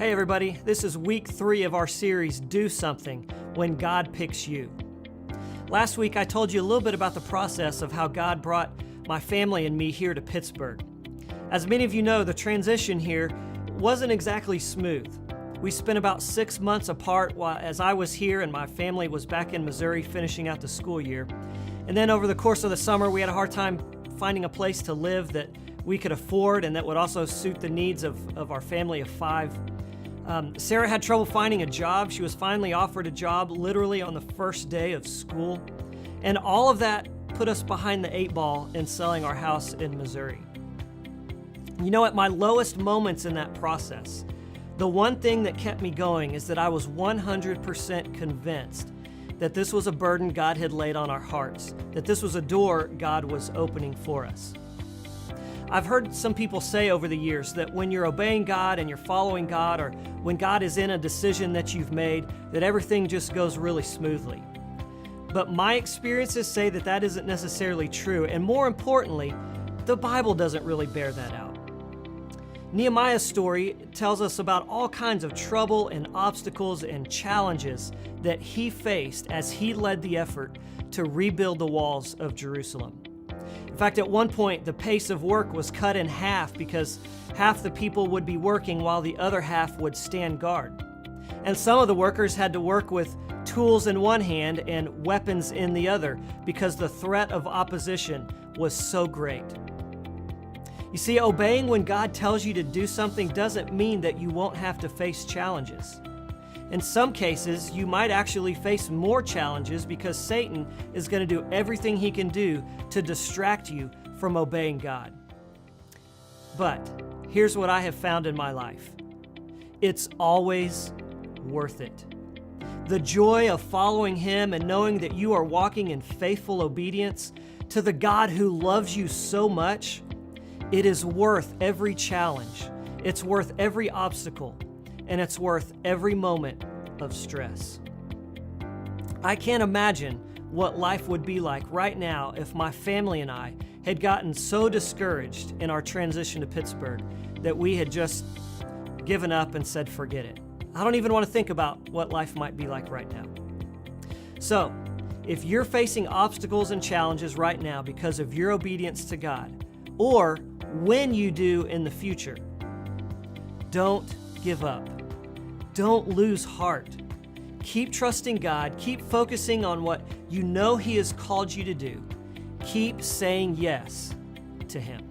Hey everybody, this is week 3 of our series, Do Something, When God Picks You. Last week I told you a little bit about the process of how God brought my family and me here to Pittsburgh. As many of you know, the transition here wasn't exactly smooth. We spent about 6 months apart as I was here and my family was back in Missouri finishing out the school year. And then over the course of the summer, we had a hard time finding a place to live that we could afford and that would also suit the needs of our family of 5. Sarah had trouble finding a job. She was finally offered a job literally on the first day of school. And all of that put us behind the 8 ball in selling our house in Missouri. You know, at my lowest moments in that process, the one thing that kept me going is that I was 100% convinced that this was a burden God had laid on our hearts, that this was a door God was opening for us. I've heard some people say over the years that when you're obeying God and you're following God, or when God is in a decision that you've made, that everything just goes really smoothly. But my experiences say that that isn't necessarily true, and more importantly, the Bible doesn't really bear that out. Nehemiah's story tells us about all kinds of trouble and obstacles and challenges that he faced as he led the effort to rebuild the walls of Jerusalem. In fact, at one point, the pace of work was cut in half because half the people would be working while the other half would stand guard. And some of the workers had to work with tools in one hand and weapons in the other because the threat of opposition was so great. You see, obeying when God tells you to do something doesn't mean that you won't have to face challenges. In some cases, you might actually face more challenges because Satan is going to do everything he can do to distract you from obeying God. But here's what I have found in my life. It's always worth it. The joy of following Him and knowing that you are walking in faithful obedience to the God who loves you so much, it is worth every challenge. It's worth every obstacle. And it's worth every moment of stress. I can't imagine what life would be like right now if my family and I had gotten so discouraged in our transition to Pittsburgh that we had just given up and said, forget it. I don't even want to think about what life might be like right now. So, if you're facing obstacles and challenges right now because of your obedience to God, or when you do in the future, don't give up. Don't lose heart. Keep trusting God. Keep focusing on what you know He has called you to do. Keep saying yes to Him.